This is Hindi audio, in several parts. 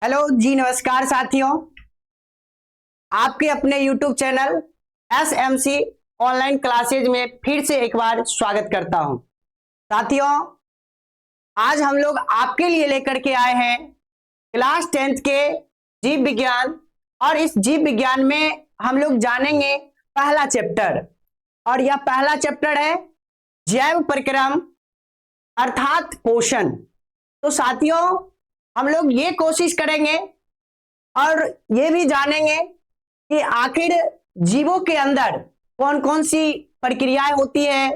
हेलो जी, नमस्कार साथियों। आपके अपने YouTube channel SMC online classes में फिर से एक बार स्वागत करता हूं। साथियों, आज हम लोग आपके लिए लेकर के आए हैं क्लास 10th के जीव विज्ञान। और इस जीव विज्ञान में हम लोग जानेंगे पहला चैप्टर, और यह पहला चैप्टर है जैव परिक्रम अर्थात पोषण। तो साथियों, हम लोग ये कोशिश करेंगे और ये भी जानेंगे कि आखिर जीवों के अंदर कौन कौन सी प्रक्रियाएं होती है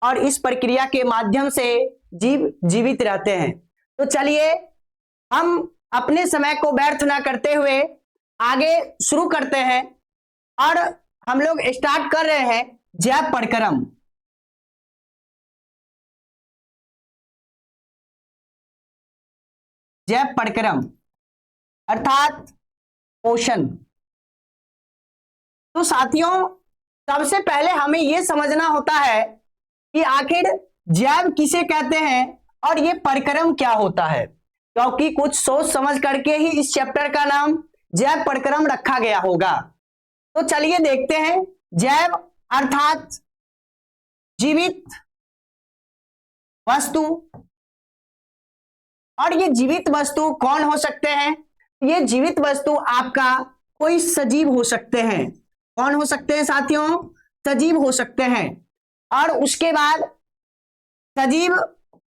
और इस प्रक्रिया के माध्यम से जीव जीवित रहते हैं। तो चलिए हम अपने समय को व्यर्थ ना करते हुए आगे शुरू करते हैं, और हम लोग स्टार्ट कर रहे हैं जैव परिक्रम। जैव परिक्रम अर्थात पोषण। तो साथियों, सबसे पहले हमें यह समझना होता है कि आखिर जैव किसे कहते हैं और यह परिक्रम क्या होता है, क्योंकि कुछ सोच समझ करके ही इस चैप्टर का नाम जैव परिक्रम रखा गया होगा। तो चलिए देखते हैं। जैव अर्थात जीवित वस्तु, और ये जीवित वस्तु कौन हो सकते हैं? ये जीवित वस्तु आपका कोई सजीव हो सकते हैं। कौन हो सकते हैं साथियों? सजीव हो सकते हैं। और उसके बाद सजीव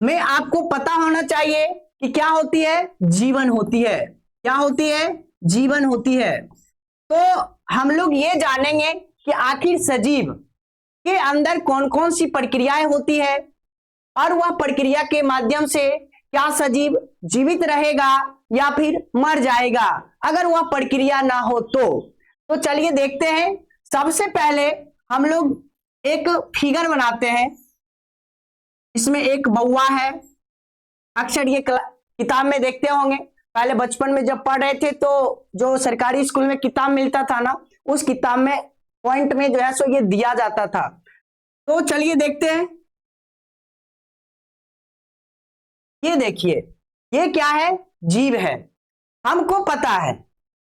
में आपको पता होना चाहिए कि क्या होती है? जीवन होती है। क्या होती है? जीवन होती है। तो हम लोग ये जानेंगे कि आखिर सजीव के अंदर कौन कौन सी प्रक्रियाएं होती है, और वह प्रक्रिया के माध्यम से क्या सजीव जीवित रहेगा या फिर मर जाएगा अगर वह प्रक्रिया ना हो तो चलिए देखते हैं। सबसे पहले हम लोग एक फिगर बनाते हैं। इसमें एक बौआ है। अक्सर ये किताब में देखते होंगे। पहले बचपन में जब पढ़ रहे थे तो जो सरकारी स्कूल में किताब मिलता था ना, उस किताब में पॉइंट में जो है सो ये दिया जाता था। तो चलिए देखते हैं। ये देखिए, ये क्या है? जीव है। हमको पता है,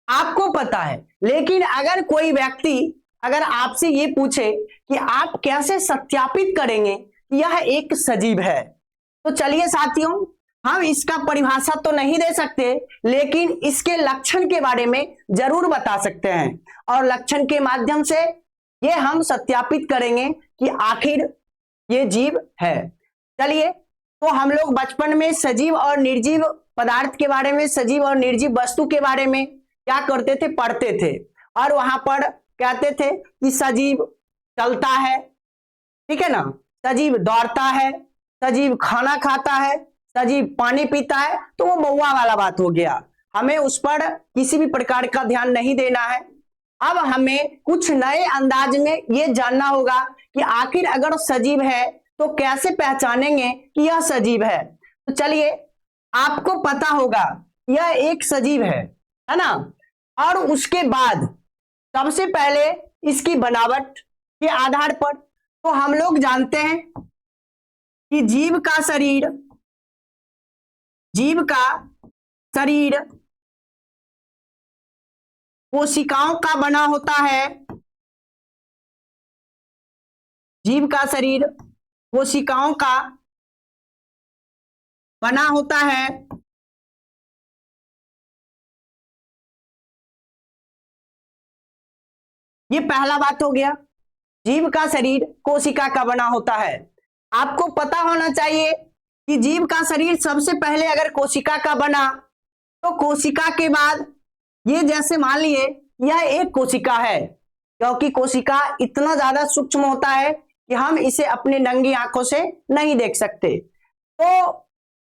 आपको पता है, लेकिन अगर कोई व्यक्ति अगर आपसे ये पूछे कि आप कैसे सत्यापित करेंगे कि यह एक सजीव है, तो चलिए साथियों, हम इसका परिभाषा तो नहीं दे सकते, लेकिन इसके लक्षण के बारे में जरूर बता सकते हैं, और लक्षण के माध्यम से ये हम सत्यापित करेंगे कि आखिर ये जीव है। चलिए, तो हम लोग बचपन में सजीव और निर्जीव पदार्थ के बारे में, सजीव और निर्जीव वस्तु के बारे में क्या करते थे? पढ़ते थे। और वहां पर कहते थे कि सजीव चलता है, ठीक है ना, सजीव दौड़ता है, सजीव खाना खाता है, सजीव पानी पीता है। तो वो बौआ वाला बात हो गया। हमें उस पर किसी भी प्रकार का ध्यान नहीं देना है। अब हमें कुछ नए अंदाज में ये जानना होगा कि आखिर अगर सजीव है तो कैसे पहचानेंगे कि यह सजीव है। तो चलिए, आपको पता होगा यह एक सजीव है ना। और उसके बाद सबसे पहले इसकी बनावट के आधार पर तो हम लोग जानते हैं कि जीव का शरीर कोशिकाओं का बना होता है। जीव का शरीर कोशिकाओं का बना होता है। ये पहला बात हो गया, जीव का शरीर कोशिका का बना होता है। आपको पता होना चाहिए कि जीव का शरीर सबसे पहले अगर कोशिका का बना तो कोशिका के बाद ये, जैसे मान लिए यह एक कोशिका है, क्योंकि कोशिका इतना ज्यादा सूक्ष्म होता है कि हम इसे अपने नंगी आंखों से नहीं देख सकते। तो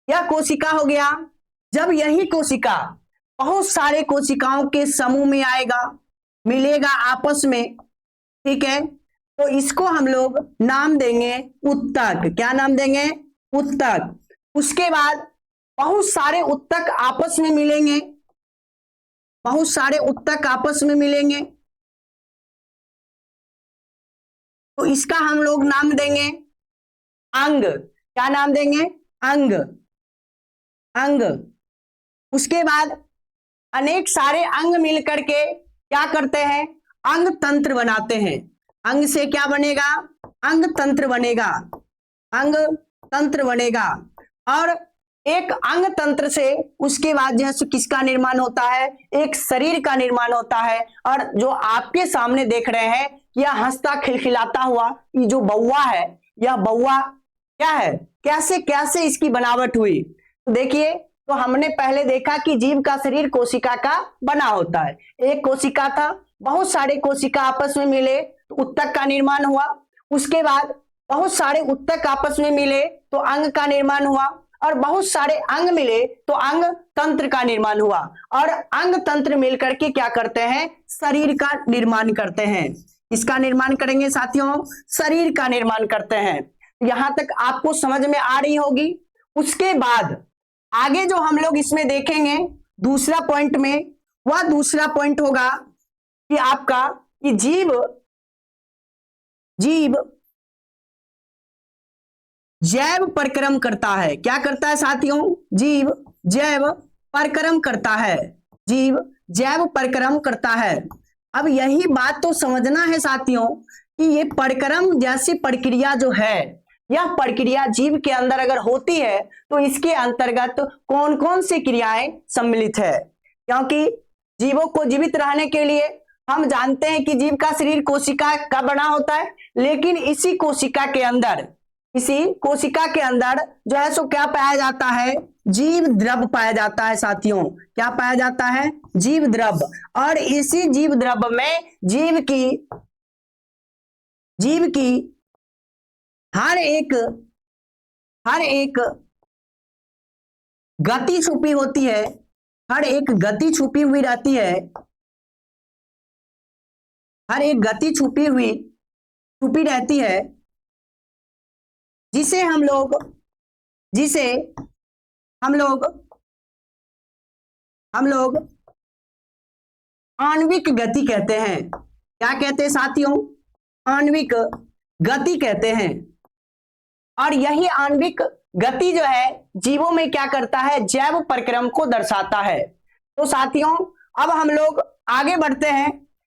यह कोशिका हो गया। जब यही कोशिका बहुत सारे कोशिकाओं के समूह में आएगा, मिलेगा आपस में, ठीक है, तो इसको हम लोग नाम देंगे उत्तक। क्या नाम देंगे? उत्तक। उसके बाद बहुत सारे उत्तक आपस में मिलेंगे, बहुत सारे उत्तक आपस में मिलेंगे, तो इसका हम लोग नाम देंगे अंग। क्या नाम देंगे? अंग। अंग। उसके बाद अनेक सारे अंग मिलकर के क्या करते हैं, अंग तंत्र बनाते हैं। अंग से क्या बनेगा, अंग तंत्र बनेगा, अंग तंत्र बनेगा। और एक अंग तंत्र से उसके बाद जो है किसका निर्माण होता है, एक शरीर का निर्माण होता है। और जो आपके सामने देख रहे हैं, यह हंसता खिलखिलाता हुआ ये जो बौआ है, यह बौआ क्या है, कैसे कैसे इसकी बनावट हुई। तो देखिए, तो हमने पहले देखा कि जीव का शरीर कोशिका का बना होता है। एक कोशिका था, बहुत सारे कोशिका आपस में मिले तो उत्तक का निर्माण हुआ। उसके बाद बहुत सारे उत्तक आपस में मिले तो अंग का निर्माण हुआ, और बहुत सारे अंग मिले तो अंग तंत्र का निर्माण हुआ। और अंग तंत्र मिलकर के क्या करते हैं, शरीर का निर्माण करते हैं। इसका निर्माण करेंगे साथियों, शरीर का निर्माण करते हैं। यहां तक आपको समझ में आ रही होगी। उसके बाद आगे जो हम लोग इसमें देखेंगे दूसरा पॉइंट में, वह दूसरा पॉइंट होगा कि आपका कि जीव जैव परिक्रम करता है। क्या करता है साथियों, जीव जैव परिक्रम करता है, जीव जैव परिक्रम करता है। अब यही बात तो समझना है साथियों कि ये परिक्रम जैसी प्रक्रिया जो है, यह प्रक्रिया जीव के अंदर अगर होती है तो इसके अंतर्गत कौन कौन सी क्रियाएं सम्मिलित है। क्योंकि जीवों को जीवित रहने के लिए हम जानते हैं कि जीव का शरीर कोशिका का बना होता है, लेकिन इसी कोशिका के अंदर जो है सो क्या पाया जाता है, जीव द्रव पाया जाता है साथियों। क्या पाया जाता है, जीव द्रव। और इसी जीव द्रव में जीव की हर एक गति छुपी होती है, हर एक गति छुपी हुई रहती है, हर एक गति छुपी रहती है, जिसे हम लोग आणविक गति कहते हैं। क्या कहते हैं साथियों, आणविक गति कहते हैं। और यही आणविक गति जो है जीवों में क्या करता है, जैव परिक्रम को दर्शाता है। तो साथियों अब हम लोग आगे बढ़ते हैं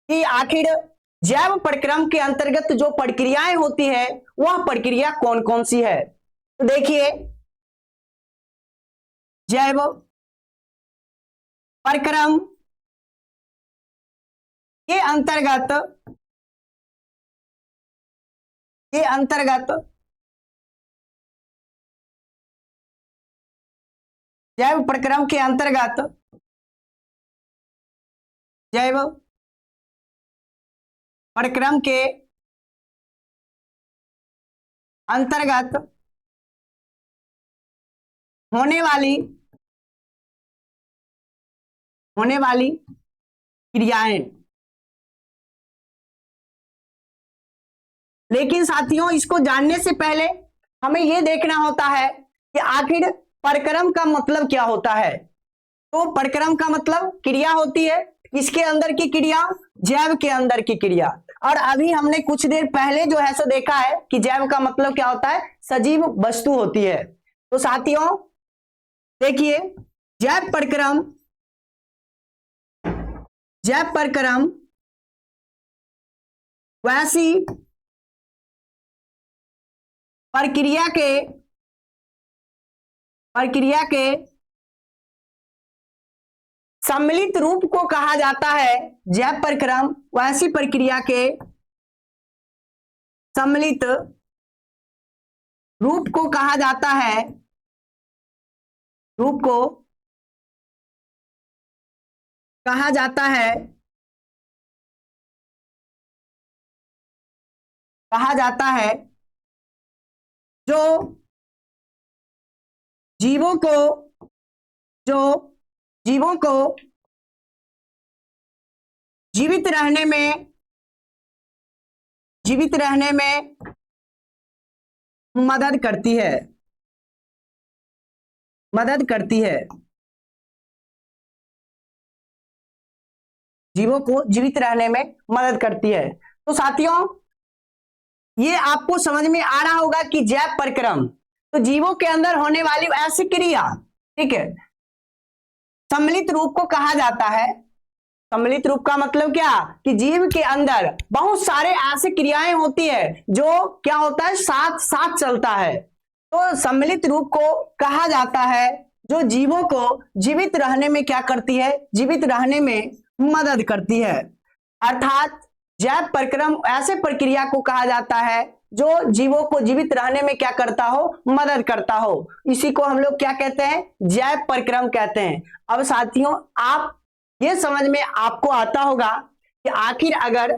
कि आखिर जैव परिक्रम के अंतर्गत जो प्रक्रियाएं होती है वह प्रक्रिया कौन कौन सी है। तो देखिए, जैव परिक्रम के अंतर्गत जैव परिक्रम के अंतर्गत जैव परिक्रम के अंतर्गत होने वाली क्रियाएं। लेकिन साथियों इसको जानने से पहले हमें यह देखना होता है कि आखिर परिक्रम का मतलब क्या होता है। तो परिक्रम का मतलब क्रिया होती है, किसके अंदर की क्रिया, जैव के अंदर की क्रिया। और अभी हमने कुछ देर पहले जो है सो देखा है कि जैव का मतलब क्या होता है, सजीव वस्तु होती है। तो साथियों देखिए, जैव परिक्रम वैसी प्रक्रिया के सम्मिलित रूप को कहा जाता है। जैव परिक्रम वैसी प्रक्रिया के सम्मिलित रूप को कहा जाता है, रूप को कहा जाता है जो जीवों को जीवित रहने में मदद करती है, जीवों को जीवित रहने में मदद करती है। तो साथियों ये आपको समझ में आ रहा होगा कि जैव परिक्रम तो जीवों के अंदर होने वाली ऐसी क्रिया, ठीक है, सम्मिलित रूप को कहा जाता है। सम्मिलित रूप का मतलब क्या कि जीव के अंदर बहुत सारे ऐसे क्रियाएं होती है जो क्या होता है, साथ साथ चलता है। तो सम्मिलित रूप को कहा जाता है जो जीवों को जीवित रहने में क्या करती है, जीवित रहने में मदद करती है। अर्थात जैव परिक्रम ऐसे प्रक्रिया को कहा जाता है जो जीवों को जीवित रहने में क्या करता हो, मदद करता हो। इसी को हम लोग क्या कहते हैं, जैव परिक्रम कहते हैं। अब साथियों आप ये समझ में आपको आता होगा कि आखिर अगर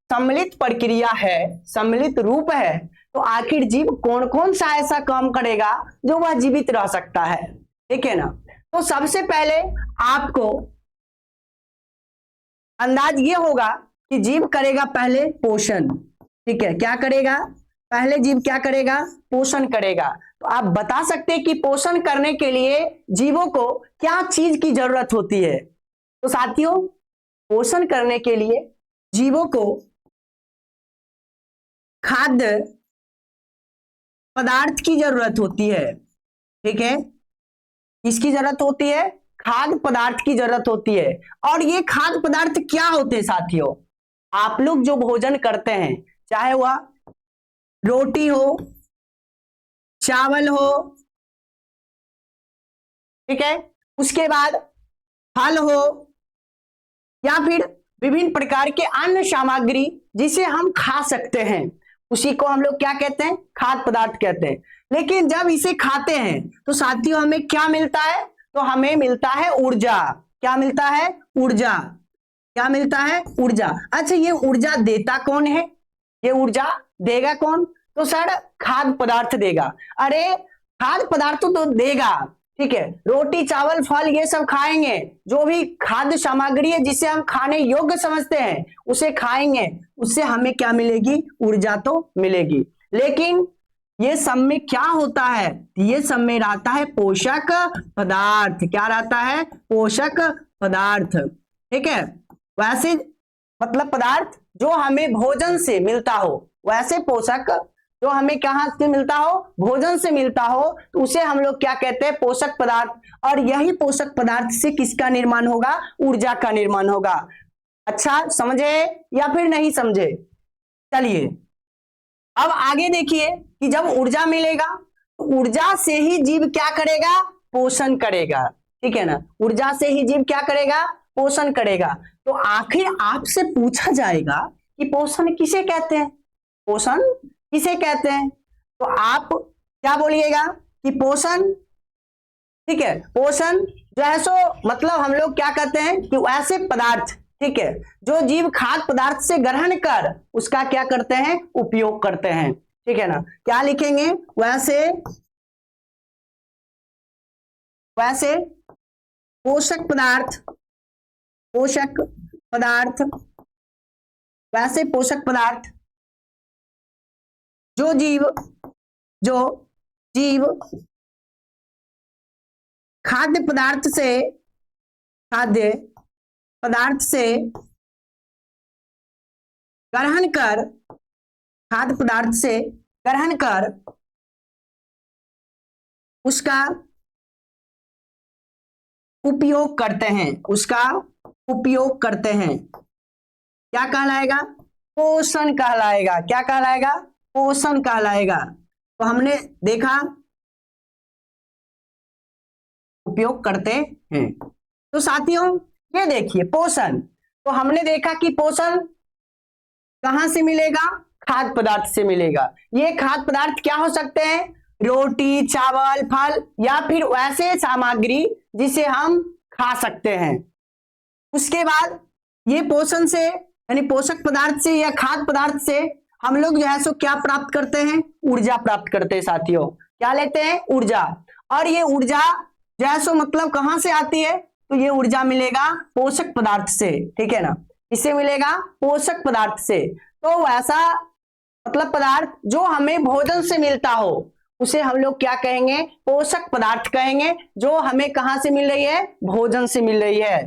सम्मिलित प्रक्रिया है, सम्मिलित रूप है, तो आखिर जीव कौन कौन सा ऐसा काम करेगा जो वह जीवित रह सकता है, ठीक है ना। तो सबसे पहले आपको अंदाज ये होगा कि जीव करेगा पहले पोषण, ठीक है। क्या करेगा, पहले जीव क्या करेगा, पोषण करेगा। तो आप बता सकते हैं कि पोषण करने के लिए जीवों को क्या चीज की जरूरत होती है। तो साथियों पोषण करने के लिए जीवों को खाद्य पदार्थ की जरूरत होती है, ठीक है। किसकी जरूरत होती है, खाद्य पदार्थ की जरूरत होती है। और ये खाद्य पदार्थ क्या होते हैं साथियों, आप लोग जो भोजन करते हैं, चाहे वह रोटी हो, चावल हो, ठीक है, उसके बाद फल हो, या फिर विभिन्न प्रकार के अन्य सामग्री जिसे हम खा सकते हैं, उसी को हम लोग क्या कहते हैं, खाद्य पदार्थ कहते हैं। लेकिन जब इसे खाते हैं तो साथियों हमें क्या मिलता है, तो हमें मिलता है ऊर्जा। क्या मिलता है, ऊर्जा। क्या मिलता है, ऊर्जा। अच्छा ये ऊर्जा देता कौन है, ये ऊर्जा देगा कौन, तो सर खाद्य पदार्थ देगा। अरे खाद्य पदार्थ तो देगा, ठीक है, रोटी चावल फल ये सब खाएंगे, जो भी खाद्य सामग्री है जिसे हम खाने योग्य समझते हैं उसे खाएंगे, उससे हमें क्या मिलेगी, ऊर्जा तो मिलेगी। लेकिन ये सब में क्या होता है, ये सब में रहता है पोषक पदार्थ। क्या रहता है, पोषक पदार्थ, ठीक है। वैसे मतलब पदार्थ जो हमें भोजन से मिलता हो, वैसे पोषक जो हमें कहां से मिलता हो, भोजन से मिलता हो, तो उसे हम लोग क्या कहते हैं, पोषक पदार्थ। और यही पोषक पदार्थ से किसका निर्माण होगा, ऊर्जा का निर्माण होगा। अच्छा समझे या फिर नहीं समझे, चलिए अब आगे देखिए कि जब ऊर्जा मिलेगा तो ऊर्जा से ही जीव क्या करेगा, पोषण करेगा, ठीक है ना। ऊर्जा से ही जीव क्या करेगा, पोषण करेगा। तो आखिर आपसे पूछा जाएगा कि पोषण किसे कहते हैं, पोषण किसे कहते हैं, तो आप क्या बोलिएगा कि पोषण, ठीक है, पोषण जो है सो मतलब हम लोग क्या कहते हैं कि ऐसे पदार्थ, ठीक है, जो जीव खाद्य पदार्थ से ग्रहण कर उसका क्या करते हैं, उपयोग करते हैं, ठीक है ना। क्या लिखेंगे, वैसे वैसे पोषक पदार्थ, पोषक पदार्थ, वैसे पोषक पदार्थ जो जीव खाद्य पदार्थ से ग्रहण कर, खाद्य पदार्थ से ग्रहण कर उसका उपयोग करते हैं, उसका उपयोग करते हैं, क्या कहलाएगा, पोषण कहलाएगा। क्या कहलाएगा, पोषण कहलाएगा। तो हमने देखा उपयोग करते हैं। तो साथियों ये देखिए पोषण, तो हमने देखा कि पोषण कहां से मिलेगा, खाद्य पदार्थ से मिलेगा। ये खाद्य पदार्थ क्या हो सकते हैं, रोटी चावल फल या फिर वैसे सामग्री जिसे हम खा सकते हैं। उसके बाद ये पोषण से यानी पोषक पदार्थ से या खाद्य पदार्थ से हम लोग जो है सो क्या प्राप्त करते हैं, ऊर्जा प्राप्त करते हैं साथियों। क्या लेते हैं, ऊर्जा। और ये ऊर्जा जो है सो मतलब कहां से आती है, तो ये ऊर्जा मिलेगा पोषक पदार्थ से, ठीक है ना। इससे मिलेगा पोषक पदार्थ से। तो वैसा मतलब पदार्थ जो हमें भोजन से मिलता हो उसे हम लोग क्या कहेंगे, पोषक पदार्थ कहेंगे, जो हमें कहां से मिल रही है, भोजन से मिल रही है।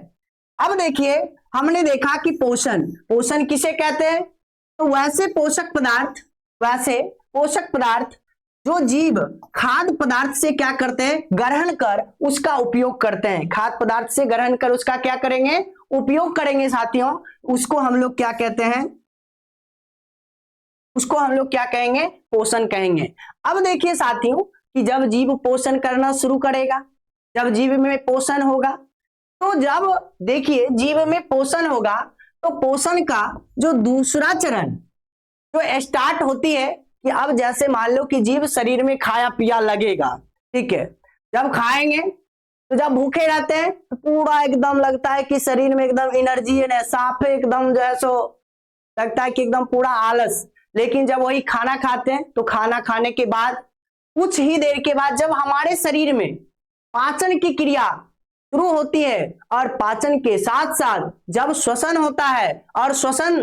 अब देखिए हमने देखा कि पोषण, पोषण किसे कहते हैं, तो वैसे पोषक पदार्थ जो जीव खाद्य पदार्थ से क्या करते हैं, ग्रहण कर उसका उपयोग करते हैं, खाद्य पदार्थ से ग्रहण कर उसका क्या करेंगे, उपयोग करेंगे साथियों, उसको हम लोग क्या कहते हैं, उसको हम लोग क्या कहेंगे, पोषण कहेंगे। अब देखिए साथियों कि जब जीव पोषण करना शुरू करेगा, जब जीव में पोषण होगा, तो जब देखिए जीव में पोषण होगा तो पोषण का जो दूसरा चरण जो स्टार्ट होती है कि अब जैसे मान लो कि जीव शरीर में खाया पिया लगेगा, ठीक है, जब खाएंगे तो जब भूखे रहते हैं तो पूरा एकदम लगता है कि शरीर में एकदम एनर्जी है, साफ है एकदम, जो है सो लगता है कि एकदम पूरा आलस। लेकिन जब वही खाना खाते हैं तो खाना खाने के बाद कुछ ही देर के बाद जब हमारे शरीर में पाचन की क्रिया शुरू होती है और पाचन के साथ साथ जब श्वसन होता है और श्वसन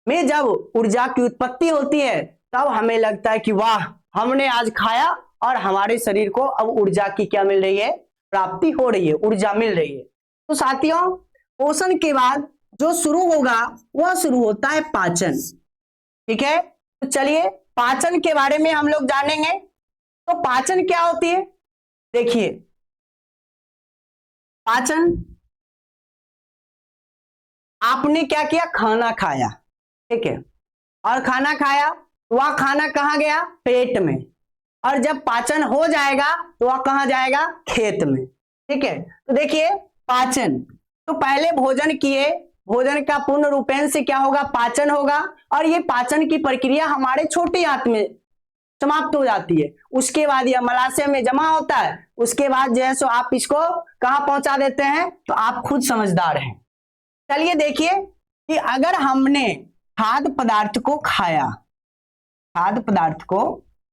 में जब ऊर्जा की उत्पत्ति होती है, तब हमें लगता है कि वाह हमने आज खाया और हमारे शरीर को अब ऊर्जा की क्या मिल रही है, प्राप्ति हो रही है, ऊर्जा मिल रही है। तो साथियों पोषण के बाद जो शुरू होगा वह शुरू होता है पाचन, ठीक है। तो चलिए पाचन के बारे में हम लोग जानेंगे। तो पाचन क्या होती है, देखिए पाचन, आपने क्या किया, खाना खाया, ठीक है, और खाना खाया तो वह खाना कहां गया, पेट में, और जब पाचन हो जाएगा तो वह कहां जाएगा, खेत में, ठीक है। तो देखिए पाचन, तो पहले भोजन किए, भोजन का पूर्ण रूपेण से क्या होगा, पाचन होगा, और ये पाचन की प्रक्रिया हमारे छोटे आंत में समाप्त हो जाती है। उसके बाद यह मलाशय में जमा होता है, उसके बाद जो है सो आप इसको कहां पहुंचा देते हैं, तो आप खुद समझदार हैं। चलिए देखिए कि अगर हमने खाद्य पदार्थ को खाया, खाद्य पदार्थ को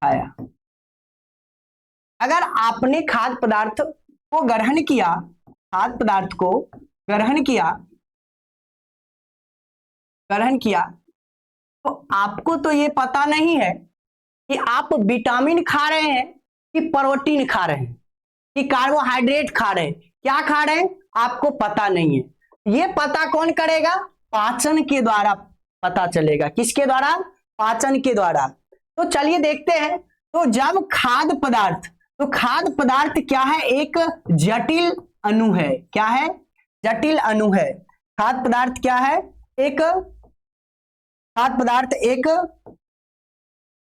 खाया, अगर आपने खाद्य पदार्थ को ग्रहण किया, खाद्य पदार्थ को ग्रहण किया, ग्रहण किया, तो आपको तो ये पता नहीं है कि आप विटामिन खा रहे हैं कि प्रोटीन खा रहे हैं कि कार्बोहाइड्रेट खा रहे हैं, क्या खा रहे हैं आपको पता नहीं है। ये पता कौन करेगा, पाचन के द्वारा पता चलेगा, किसके द्वारा, पाचन के द्वारा। तो चलिए देखते हैं, तो जब खाद्य पदार्थ, तो खाद्य पदार्थ क्या है, एक जटिल अणु है, क्या है, जटिल अणु है। खाद्य पदार्थ क्या है, एक खाद्य पदार्थ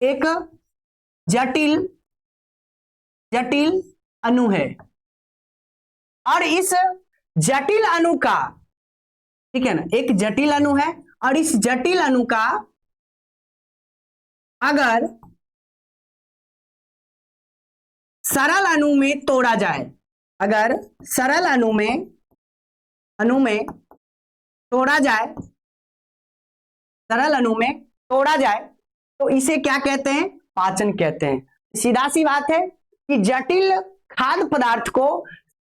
एक जटिल जटिल अणु है, और इस जटिल अणु का, ठीक है ना, एक जटिल अणु है, और इस जटिल अणु का अगर सरल अणु में तोड़ा जाए, अगर सरल अणु में तोड़ा जाए, सरल अणु में तोड़ा जाए, तो इसे क्या कहते हैं, पाचन कहते हैं। सीधा सी बात है कि जटिल खाद्य पदार्थ को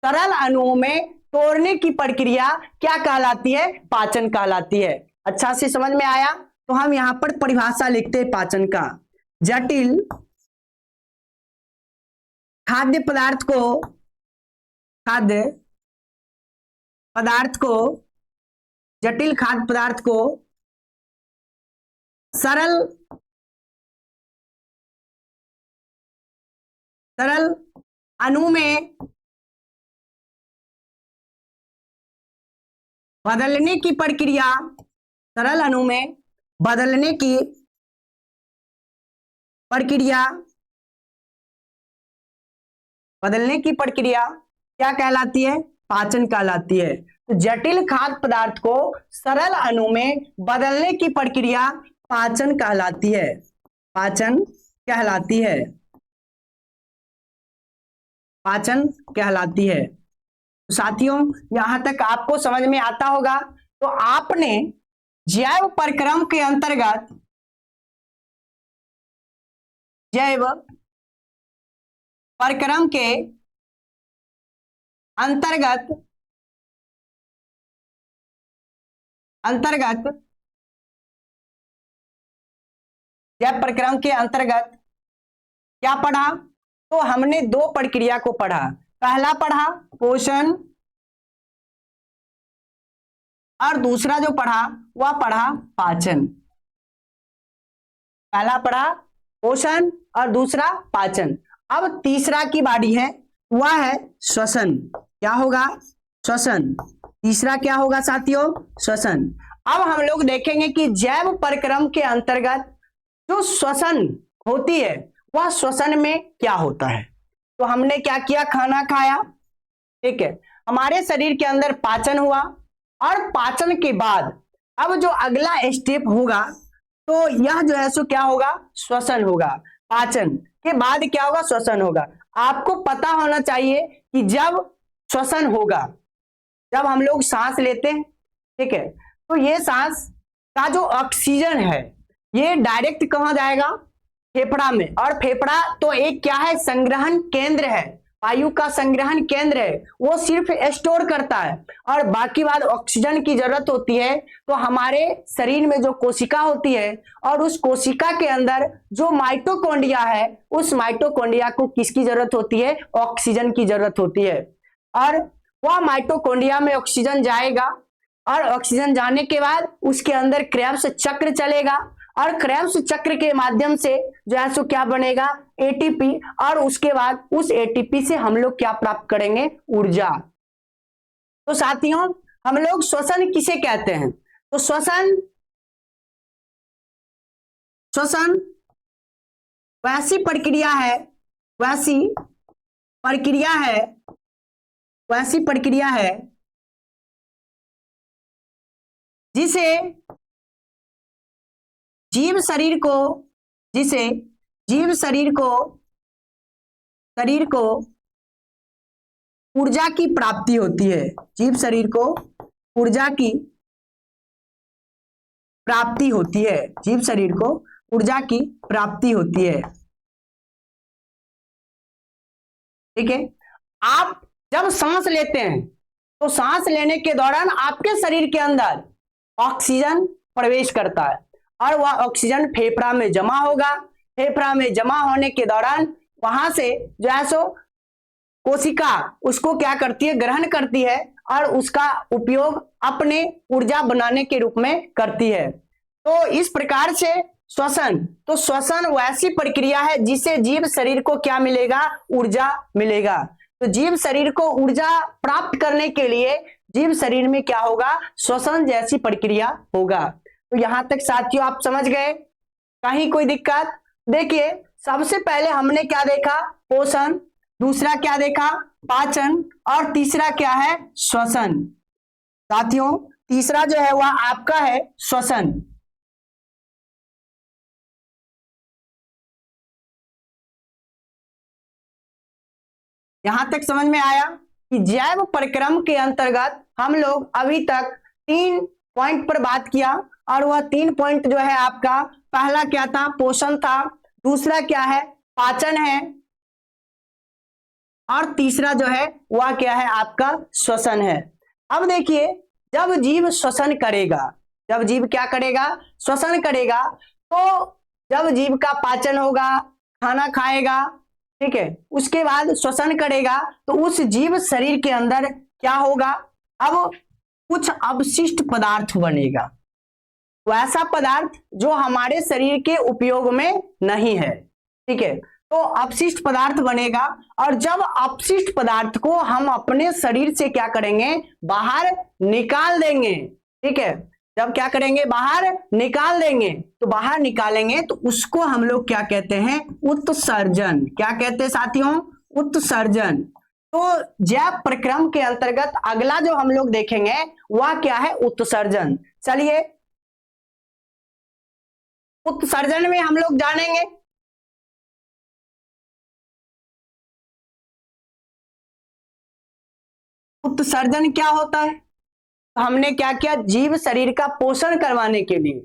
सरल अणुओं में तोड़ने की प्रक्रिया क्या कहलाती है, पाचन कहलाती है। अच्छा से समझ में आया। तो हम यहां पर परिभाषा लिखते हैं पाचन का, जटिल खाद्य पदार्थ को, खाद्य पदार्थ को, जटिल खाद्य पदार्थ को सरल अणु में बदलने की प्रक्रिया, सरल अणु में बदलने की प्रक्रिया, बदलने की प्रक्रिया क्या कहलाती है, पाचन कहलाती है। तो जटिल खाद्य पदार्थ को सरल अणु में बदलने की प्रक्रिया पाचन कहलाती है, पाचन कहलाती है, पाचन कहलाती है। साथियों यहां तक आपको समझ में आता होगा। तो आपने जैव परिक्रम के अंतर्गत, जैव परिक्रम के अंतर्गत जैव परिक्रम के अंतर्गत क्या पढ़ा, तो हमने दो प्रक्रिया को पढ़ा। पहला पढ़ा पोषण, और दूसरा जो पढ़ा वह पढ़ा पाचन। पहला पढ़ा पोषण और दूसरा पाचन। अब तीसरा की बारी है, वह है श्वसन। क्या होगा? श्वसन। तीसरा क्या होगा साथियों? श्वसन। अब हम लोग देखेंगे कि जैव परिक्रम के अंतर्गत जो श्वसन होती है वह श्वसन में क्या होता है। तो हमने क्या किया? खाना खाया, ठीक है, हमारे शरीर के अंदर पाचन हुआ, और पाचन के बाद अब जो अगला स्टेप होगा तो यह जो है सो क्या होगा? श्वसन होगा। पाचन के बाद क्या होगा? श्वसन होगा। आपको पता होना चाहिए कि जब श्वसन होगा, जब हम लोग सांस लेते हैं, ठीक है, तो ये सांस का जो ऑक्सीजन है ये डायरेक्ट कहां जाएगा? फेफड़ा में। और फेफड़ा तो एक क्या है? संग्रहण केंद्र है, वायु का संग्रहण केंद्र है, वो सिर्फ स्टोर करता है। और बाकी बात ऑक्सीजन की जरूरत होती है तो हमारे शरीर में जो कोशिका होती है, और उस कोशिका के अंदर जो माइटोकॉन्ड्रिया है, उस माइटोकॉन्ड्रिया को किसकी जरूरत होती है? ऑक्सीजन की जरूरत होती है। और वह माइटोकॉन्ड्रिया में ऑक्सीजन जाएगा, और ऑक्सीजन जाने के बाद उसके अंदर क्रेब्स चक्र चलेगा, और क्रेब्स चक्र के माध्यम से जो है सो क्या बनेगा? एटीपी। और उसके बाद उस एटीपी से हम लोग क्या प्राप्त करेंगे? ऊर्जा। तो साथियों, हम लोग श्वसन किसे कहते हैं? तो श्वसन वैसी प्रक्रिया है, वैसी प्रक्रिया है जिसे जीव शरीर को ऊर्जा की प्राप्ति होती है। जीव शरीर को ऊर्जा की प्राप्ति होती है। जीव शरीर को ऊर्जा की प्राप्ति होती है, ठीक है। आप जब सांस लेते हैं तो सांस लेने के दौरान आपके शरीर के अंदर ऑक्सीजन प्रवेश करता है, और वह ऑक्सीजन फेफड़ा में जमा होगा। फेफड़ा में जमा होने के दौरान वहां से जो है सो कोशिका उसको क्या करती है? ग्रहण करती है, और उसका उपयोग अपने ऊर्जा बनाने के रूप में करती है। तो इस प्रकार से श्वसन, तो श्वसन वैसी प्रक्रिया है जिससे जीव शरीर को क्या मिलेगा? ऊर्जा मिलेगा। तो जीव शरीर को ऊर्जा प्राप्त करने के लिए जीव शरीर में क्या होगा? श्वसन जैसी प्रक्रिया होगा। तो यहां तक साथियों आप समझ गए? कहीं कोई दिक्कत? देखिए, सबसे पहले हमने क्या देखा? पोषण। दूसरा क्या देखा? पाचन। और तीसरा क्या है? श्वसन। साथियों, तीसरा जो है वह आपका है श्वसन। यहां तक समझ में आया कि जैव परिक्रम के अंतर्गत हम लोग अभी तक 3 पॉइंट पर बात किया, और वह 3 पॉइंट जो है आपका, पहला क्या था? पोषण था। दूसरा क्या है? पाचन है। और तीसरा जो है वह क्या है? आपका श्वसन है। अब देखिए, जब जीव श्वसन करेगा, जब जीव क्या करेगा? श्वसन करेगा। तो जब जीव का पाचन होगा, खाना खाएगा, ठीक है, उसके बाद श्वसन करेगा, तो उस जीव शरीर के अंदर क्या होगा? अब कुछ अवशिष्ट पदार्थ बनेगा, वैसा पदार्थ जो हमारे शरीर के उपयोग में नहीं है, ठीक है। तो अपशिष्ट पदार्थ बनेगा, और जब अपशिष्ट पदार्थ को हम अपने शरीर से क्या करेंगे? बाहर निकाल देंगे, ठीक है। जब क्या करेंगे? बाहर निकाल देंगे। तो बाहर निकालेंगे तो उसको हम लोग क्या कहते हैं? उत्सर्जन। क्या कहते हैं साथियों? उत्सर्जन। तो जैव परिक्रम के अंतर्गत अगला जो हम लोग देखेंगे वह क्या है? उत्सर्जन। चलिए, उत्सर्जन में हम लोग जानेंगे उत्सर्जन क्या होता है। तो हमने क्या किया? जीव शरीर का पोषण करवाने के लिए,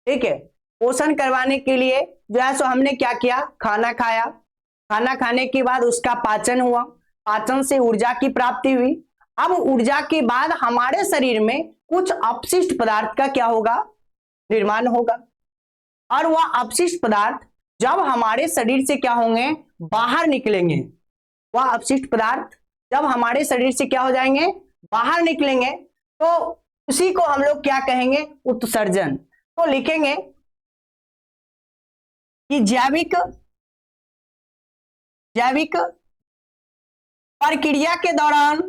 ठीक है, पोषण करवाने के लिए जो है सो हमने क्या किया? खाना खाया। खाना खाने के बाद उसका पाचन हुआ, पाचन से ऊर्जा की प्राप्ति हुई। अब ऊर्जा के बाद हमारे शरीर में कुछ अपशिष्ट पदार्थ का क्या होगा? निर्माण होगा, और वह अपशिष्ट पदार्थ जब हमारे शरीर से क्या होंगे? बाहर निकलेंगे। वह अपशिष्ट पदार्थ जब हमारे शरीर से क्या हो जाएंगे? बाहर निकलेंगे, तो उसी को हम लोग क्या कहेंगे? उत्सर्जन। तो लिखेंगे कि जैविक प्रक्रिया के दौरान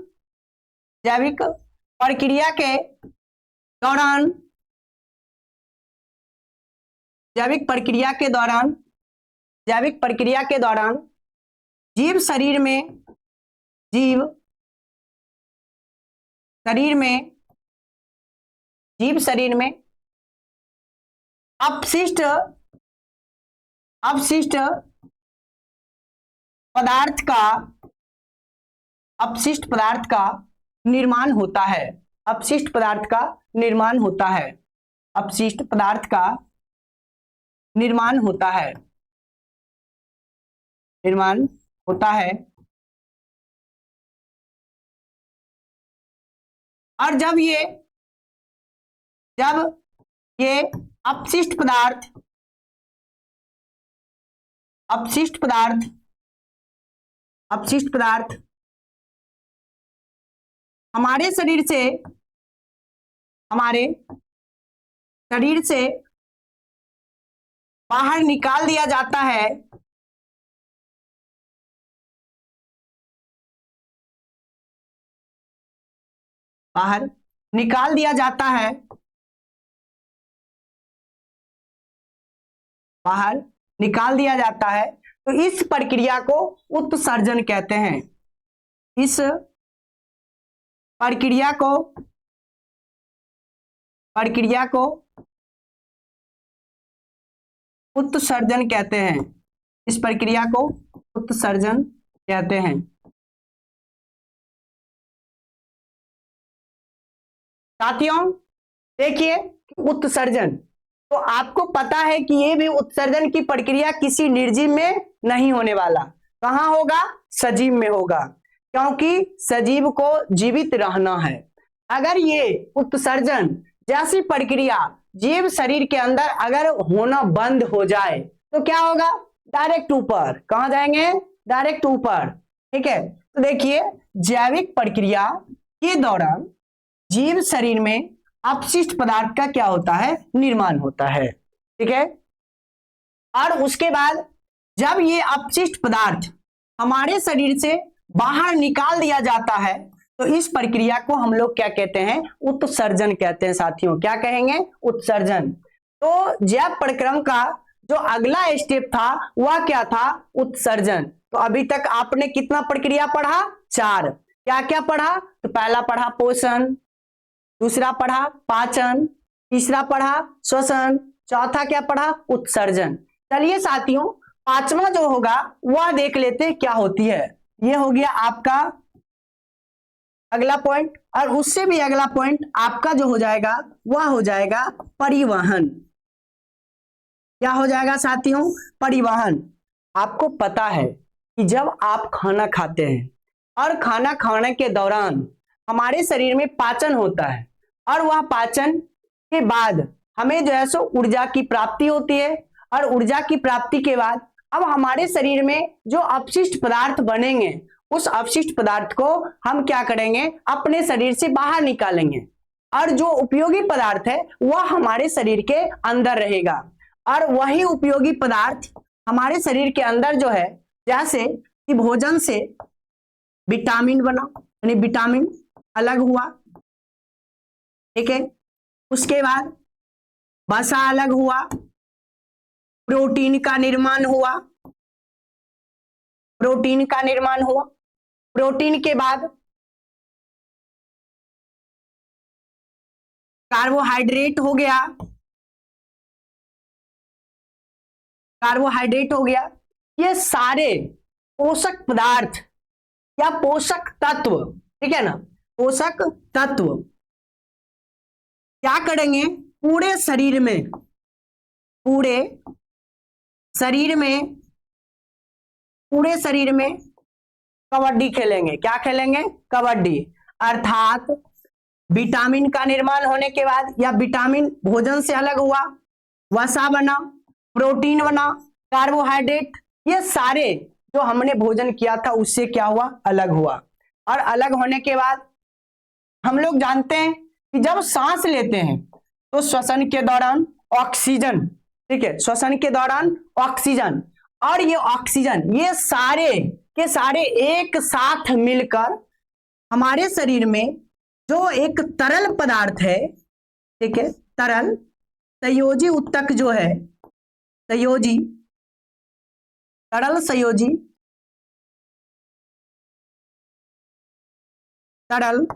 जैविक प्रक्रिया के दौरान जैविक प्रक्रिया के दौरान जीव शरीर में अपशिष्ट पदार्थ का निर्माण होता है। अपशिष्ट पदार्थ का निर्माण होता है। अपशिष्ट पदार्थ का निर्माण होता है। और जब ये अपशिष्ट पदार्थ हमारे शरीर से बाहर निकाल दिया जाता है, बाहर निकाल दिया जाता है, तो इस प्रक्रिया को उत्सर्जन कहते हैं। इस प्रक्रिया को उत्सर्जन कहते हैं। इस प्रक्रिया को उत्सर्जन कहते हैं। साथियों देखिए, उत्सर्जन तो आपको पता है कि ये भी उत्सर्जन की प्रक्रिया किसी निर्जीव में नहीं होने वाला। कहां होगा? सजीव में होगा, क्योंकि सजीव को जीवित रहना है। अगर ये उत्सर्जन जैसी प्रक्रिया जीव शरीर के अंदर अगर होना बंद हो जाए तो क्या होगा? डायरेक्ट ऊपर। कहां जाएंगे? डायरेक्ट ऊपर। ठीक है, तो देखिए, जैविक प्रक्रिया के दौरान जीव शरीर में अपशिष्ट पदार्थ का क्या होता है? निर्माण होता है। ठीक है, और उसके बाद जब ये अपशिष्ट पदार्थ हमारे शरीर से बाहर निकाल दिया जाता है तो इस प्रक्रिया को हम लोग क्या कहते हैं? उत्सर्जन कहते हैं। साथियों क्या कहेंगे? उत्सर्जन। तो जैव प्रक्रम का जो अगला स्टेप था वह क्या था? उत्सर्जन। तो अभी तक आपने कितना प्रक्रिया पढ़ा? 4। क्या क्या पढ़ा? तो पहला पढ़ा पोषण, दूसरा पढ़ा पाचन, तीसरा पढ़ा श्वसन, चौथा क्या पढ़ा? उत्सर्जन। चलिए साथियों, पांचवा जो होगा वह देख लेते क्या होती है। ये हो गया आपका अगला पॉइंट, और उससे भी अगला पॉइंट आपका जो हो जाएगा वह हो जाएगा परिवहन। क्या हो जाएगा साथियों? परिवहन। आपको पता है कि जब आप खाना खाते हैं और खाना खाने के दौरान हमारे शरीर में पाचन होता है, और वह पाचन के बाद हमें जो है सो ऊर्जा की प्राप्ति होती है, और ऊर्जा की प्राप्ति के बाद अब हमारे शरीर में जो अपशिष्ट पदार्थ बनेंगे उस अपशिष्ट पदार्थ को हम क्या करेंगे? अपने शरीर से बाहर निकालेंगे, और जो उपयोगी पदार्थ है वह हमारे शरीर के अंदर रहेगा। और वही उपयोगी पदार्थ हमारे शरीर के अंदर जो है, जैसे कि भोजन से विटामिन बना, यानी विटामिन अलग हुआ। ठीक है, उसके बाद वसा अलग हुआ, प्रोटीन का निर्माण हुआ, प्रोटीन के बाद कार्बोहाइड्रेट हो गया। ये सारे पोषक पदार्थ या पोषक तत्व, ठीक है ना, पोषक तत्व क्या करेंगे? पूरे शरीर में कबड्डी खेलेंगे। क्या खेलेंगे? कबड्डी। अर्थात विटामिन का निर्माण होने के बाद, या विटामिन भोजन से अलग हुआ, वसा बना, प्रोटीन बना, कार्बोहाइड्रेट, ये सारे जो हमने भोजन किया था उससे क्या हुआ? अलग हुआ। और अलग होने के बाद हम लोग जानते हैं कि जब सांस लेते हैं तो श्वसन के दौरान ऑक्सीजन ठीक है, श्वसन के दौरान ऑक्सीजन, और ये ऑक्सीजन ये सारे के सारे एक साथ मिलकर हमारे शरीर में जो एक तरल पदार्थ है, ठीक है, तरल संयोजी उत्तक जो है, संयोजी तरल संयोजी तरल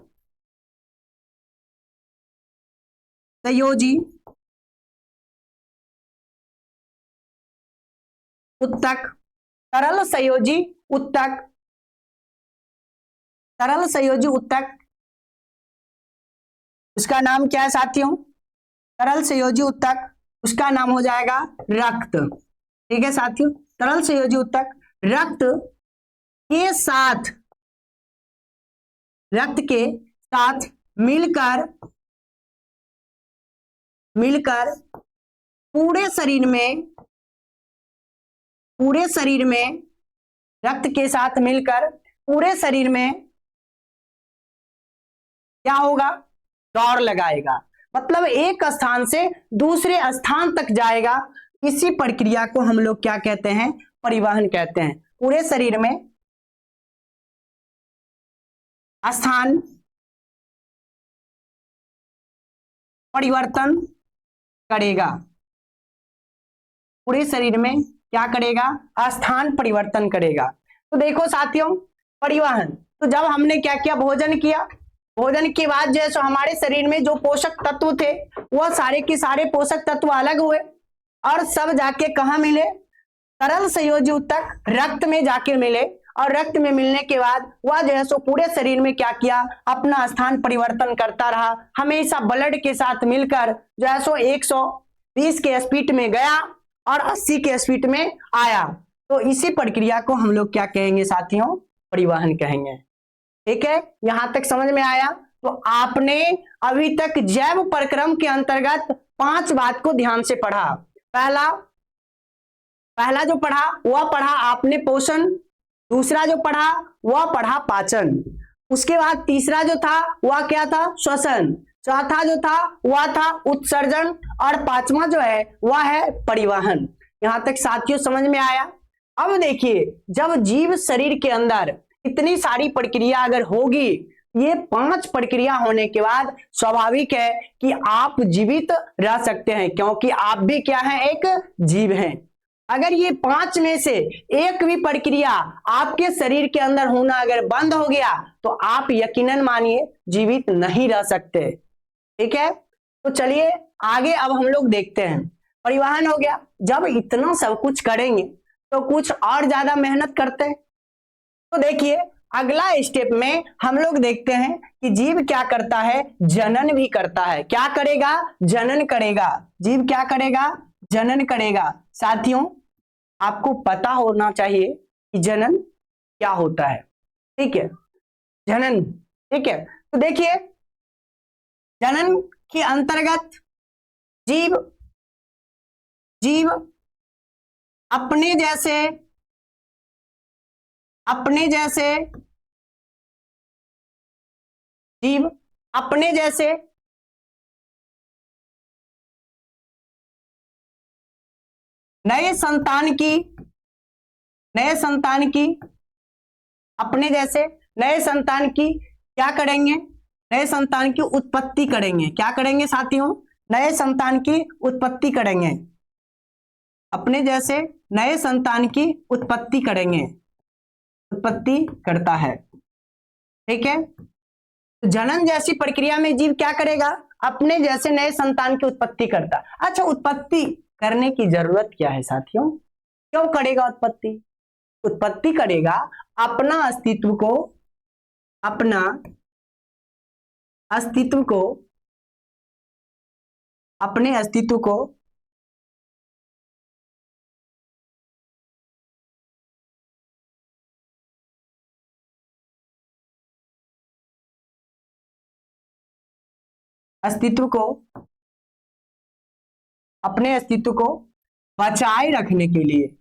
संयोजी उत्तक, तरल संयोजी उत्तक, तरल संयोजी उत्तक, उसका नाम क्या है साथियों? तरल संयोजी उत्तक, उसका नाम हो जाएगा रक्त। ठीक है साथियों, तरल संयोजी उत्तक रक्त के साथ, रक्त के साथ मिलकर मिलकर पूरे शरीर में, पूरे शरीर में रक्त के साथ मिलकर पूरे शरीर में क्या होगा? दौड़ लगाएगा, मतलब एक स्थान से दूसरे स्थान तक जाएगा। इसी प्रक्रिया को हम लोग क्या कहते हैं? परिवहन कहते हैं। पूरे शरीर में स्थान परिवर्तन करेगा, पूरे शरीर में क्या करेगा? स्थान परिवर्तन करेगा। तो देखो साथियों, परिवहन, तो जब हमने क्या किया? भोजन किया, भोजन के बाद जो है सो हमारे शरीर में जो पोषक तत्व थे वह सारे के सारे पोषक तत्व अलग हुए और सब जाके कहाँ मिले? तरल संयोजी उत्तक रक्त में जाके मिले, और रक्त में मिलने के बाद वह जो है सो पूरे शरीर में क्या किया? अपना स्थान परिवर्तन करता रहा, हमेशा ब्लड के साथ मिलकर जो है सो 120 के स्पीड में गया और 80 के स्पीड में आया। तो इसी प्रक्रिया को हम लोग क्या कहेंगे साथियों? परिवहन कहेंगे। ठीक है, यहां तक समझ में आया? तो आपने अभी तक जैव प्रक्रम के अंतर्गत 5 बात को ध्यान से पढ़ा। पहला जो पढ़ा वह पढ़ा आपने पोषण, दूसरा जो पढ़ा वह पढ़ा पाचन, उसके बाद तीसरा जो था वह क्या था? श्वसन, चौथा जो था वह था उत्सर्जन, और पांचवा जो है वह है परिवहन। यहां तक साथियों समझ में आया? अब देखिए, जब जीव शरीर के अंदर इतनी सारी प्रक्रिया अगर होगी, ये 5 प्रक्रिया होने के बाद स्वाभाविक है कि आप जीवित रह सकते हैं, क्योंकि आप भी क्या हैं? एक जीव हैं। अगर ये 5 में से एक भी प्रक्रिया आपके शरीर के अंदर होना अगर बंद हो गया तो आप यकीनन मानिए जीवित नहीं रह सकते। ठीक है, तो चलिए आगे अब हम लोग देखते हैं। परिवहन हो गया, जब इतना सब कुछ करेंगे तो कुछ और ज्यादा मेहनत करते हैं। तो देखिए अगला स्टेप में हम लोग देखते हैं कि जीव क्या करता है? जनन भी करता है। क्या करेगा? जनन करेगा। जीव क्या करेगा? जनन करेगा। साथियों आपको पता होना चाहिए कि जनन क्या होता है। ठीक है, जनन, ठीक है, तो देखिए जनन के अंतर्गत जीव अपने जैसे नए संतान की अपने जैसे नए संतान की क्या करेंगे? नए संतान की उत्पत्ति करेंगे। क्या करेंगे साथियों? नए संतान की उत्पत्ति करेंगे। अपने जैसे नए संतान की उत्पत्ति करेंगे, उत्पत्ति करता है। ठीक है, तो जनन जैसी प्रक्रिया में जीव क्या करेगा? अपने जैसे नए संतान की उत्पत्ति करता। अच्छा, उत्पत्ति करने की जरूरत क्या है साथियों? क्यों करेगा उत्पत्ति? उत्पत्ति करेगा अपने अस्तित्व को अपने अस्तित्व को बचाए रखने के लिए,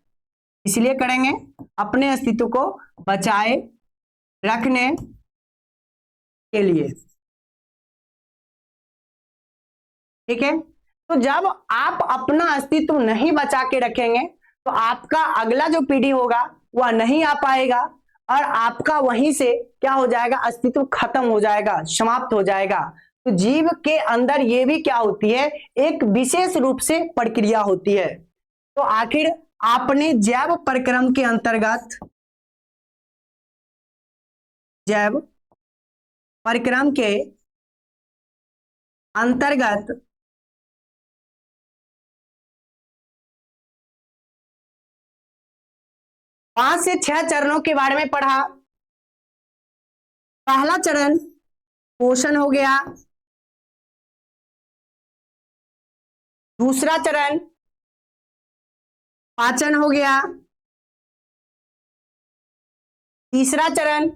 इसलिए करेंगे अपने अस्तित्व को बचाए रखने के लिए। ठीक है, तो जब आप अपना अस्तित्व नहीं बचा के रखेंगे तो आपका अगला जो पीढ़ी होगा वह नहीं आ पाएगा और आपका वहीं से क्या हो जाएगा, अस्तित्व खत्म हो जाएगा, समाप्त हो जाएगा। तो जीव के अंदर ये भी क्या होती है, एक विशेष रूप से प्रक्रिया होती है। तो आखिर आपने जैव परिक्रम के अंतर्गत, जैव परिक्रम के अंतर्गत पांच से 6 चरणों के बारे में पढ़ा। पहला चरण पोषण हो गया, दूसरा चरण पाचन हो गया, तीसरा चरण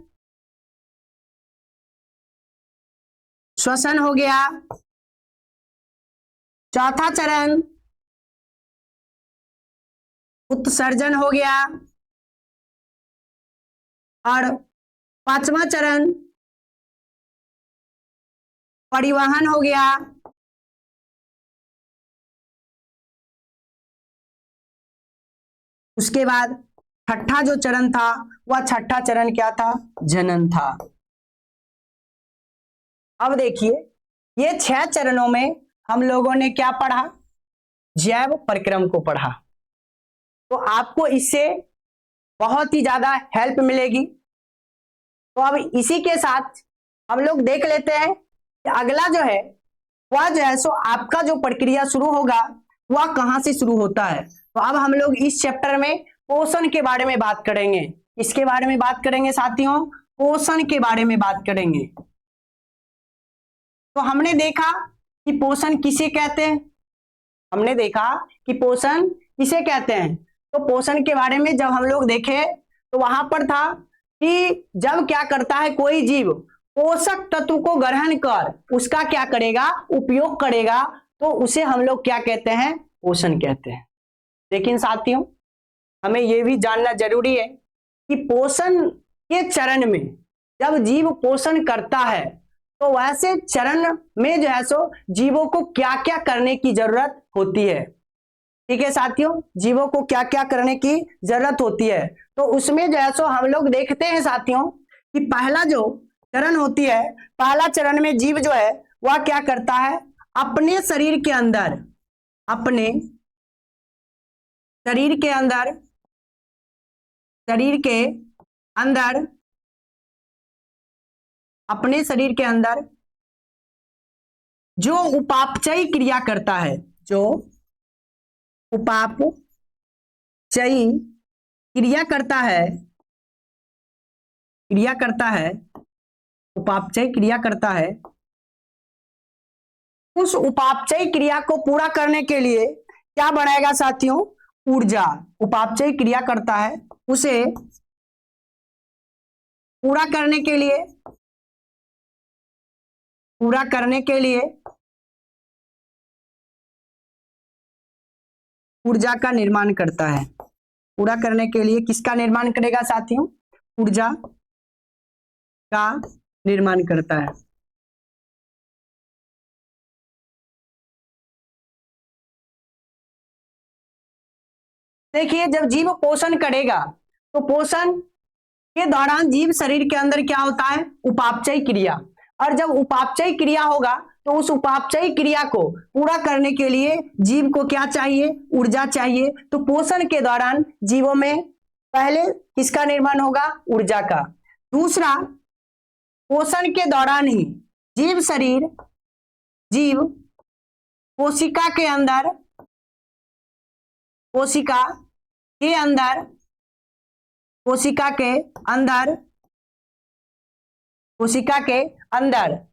श्वसन हो गया, चौथा चरण उत्सर्जन हो गया और पांचवा चरण परिवहन हो गया। उसके बाद छठा जो चरण था वह छठा चरण क्या था, जनन था। अब देखिए ये 6 चरणों में हम लोगों ने क्या पढ़ा, जैव परिक्रम को पढ़ा। तो आपको इससे बहुत ही ज्यादा हेल्प मिलेगी। तो अब इसी के साथ हम लोग देख लेते हैं कि अगला जो है वह जो है सो आपका जो प्रक्रिया शुरू होगा वह कहां से शुरू होता है। तो अब हम लोग इस चैप्टर में पोषण के बारे में बात करेंगे। इसके बारे में बात करेंगे साथियों, पोषण के बारे में बात करेंगे। तो हमने देखा कि पोषण किसे कहते हैं, हमने देखा कि पोषण किसे कहते हैं। तो पोषण के बारे में जब हम लोग देखे तो वहां पर था कि जब क्या करता है कोई जीव पोषक तत्व को ग्रहण कर उसका क्या करेगा, उपयोग करेगा, तो उसे हम लोग क्या कहते हैं, पोषण कहते हैं। लेकिन साथियों हमें यह भी जानना जरूरी है कि पोषण के चरण में जब जीव पोषण करता है तो वैसे चरण में जो है सो जीवों को क्या क्या करने की जरूरत होती है। ठीक है साथियों, जीवों को क्या क्या करने की जरूरत होती है। तो उसमें जो है सो हम लोग देखते हैं साथियों कि पहला जो चरण होती है, पहला चरण में जीव जो है वह क्या करता है, अपने शरीर के अंदर, अपने शरीर के अंदर, शरीर के अंदर, अपने शरीर के अंदर जो उपापचयी क्रिया करता है, जो उपापचयी क्रिया करता है, क्रिया करता है, उपापचयी क्रिया करता है, उस उपापचयी क्रिया को पूरा करने के लिए क्या बनाएगा साथियों, ऊर्जा। उपापचयी क्रिया करता है, उसे पूरा करने के लिए, पूरा करने के लिए ऊर्जा का निर्माण करता है। पूरा करने के लिए किसका निर्माण करेगा साथियों, ऊर्जा का निर्माण करता है। देखिए जब जीव पोषण करेगा तो पोषण के दौरान जीव शरीर के अंदर क्या होता है, उपापचयी क्रिया, और जब उपापचयी क्रिया होगा तो उस उपापचयी क्रिया को पूरा करने के लिए जीव को क्या चाहिए, ऊर्जा चाहिए। तो पोषण के दौरान जीवों में पहले किसका निर्माण होगा, ऊर्जा का। दूसरा, पोषण के दौरान ही जीव शरीर, जीव कोशिका के अंदर, कोशिका के अंदर, कोशिका के अंदर, कोशिका के अंदर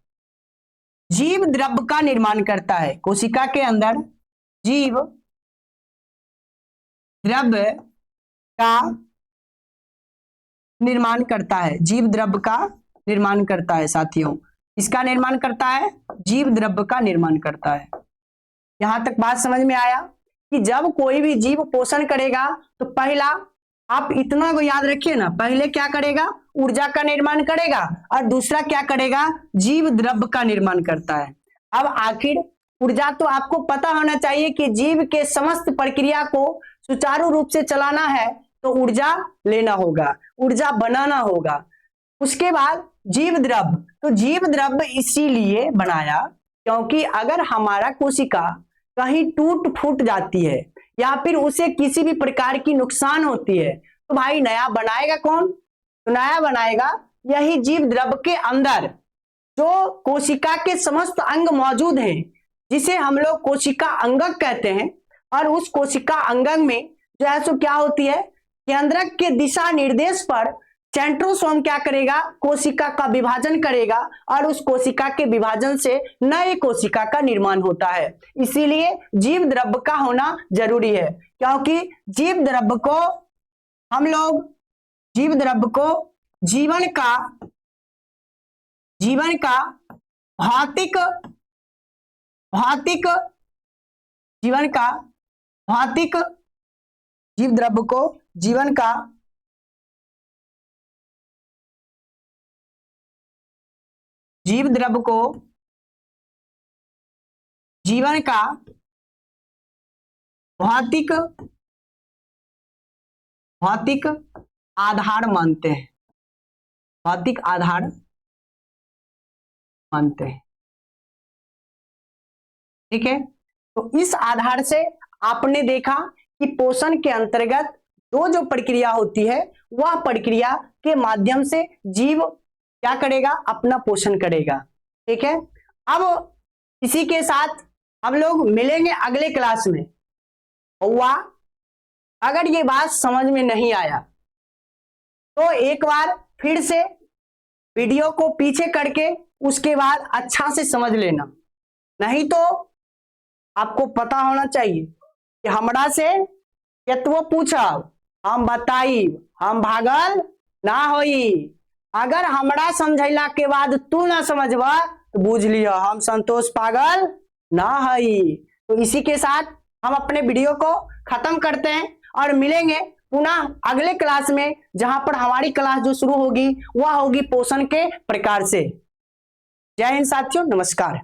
जीव द्रव्य का निर्माण करता है। कोशिका के अंदर जीव द्रव्य का निर्माण करता है, जीव द्रव्य का निर्माण करता है साथियों। इसका निर्माण करता है, जीव द्रव्य का निर्माण करता है। यहां तक बात समझ में आया कि जब कोई भी जीव पोषण करेगा तो पहला आप इतना को याद रखिए ना, पहले क्या करेगा, ऊर्जा का निर्माण करेगा और दूसरा क्या करेगा, जीव द्रव्य का निर्माण करता है। अब आखिर ऊर्जा तो आपको पता होना चाहिए कि जीव के समस्त प्रक्रिया को सुचारू रूप से चलाना है तो ऊर्जा लेना होगा, ऊर्जा बनाना होगा। उसके बाद जीव द्रव्य, तो जीव द्रव्य इसीलिए बनाया क्योंकि अगर हमारा कोशिका कहीं टूट फूट जाती है या फिर उसे किसी भी प्रकार की नुकसान होती है तो भाई नया बनाएगा कौन? तो नया बनाएगा यही जीव द्रव्य के अंदर जो कोशिका के समस्त अंग मौजूद हैं, जिसे हम लोग कोशिका अंगक कहते हैं। और उस कोशिका अंगक में जो है सो क्या होती है, केंद्रक के दिशा निर्देश पर सेंट्रोसोम क्या करेगा, कोशिका का विभाजन करेगा और उस कोशिका के विभाजन से नए कोशिका का निर्माण होता है। इसीलिए जीव द्रव्य का होना जरूरी है, क्योंकि जीव द्रव्य को हम लोग जीव द्रव्य को जीवन का भौतिक जीवन का भौतिक जीव द्रव्य को जीवन का जीव द्रव्य को जीवन का भौतिक आधार मानते हैं, भौतिक आधार मानते हैं। ठीक है, तो इस आधार से आपने देखा कि पोषण के अंतर्गत जो प्रक्रिया होती है वह प्रक्रिया के माध्यम से जीव क्या करेगा, अपना पोषण करेगा। ठीक है, अब इसी के साथ हम लोग मिलेंगे अगले क्लास में। हुआ अगर ये बात समझ में नहीं आया तो एक बार फिर से वीडियो को पीछे करके उसके बाद अच्छा से समझ लेना, नहीं तो आपको पता होना चाहिए कि हमरा से केतवो पूछब हम बताई, हम भागल ना होई। अगर हमरा समझैला के बाद तू ना समझबा तो बुझ लियो हम संतोष पागल ना हई। तो इसी के साथ हम अपने वीडियो को खत्म करते हैं और मिलेंगे पुनः अगले क्लास में, जहां पर हमारी क्लास जो शुरू होगी वह होगी पोषण के प्रकार से। जय हिंद साथियों, नमस्कार।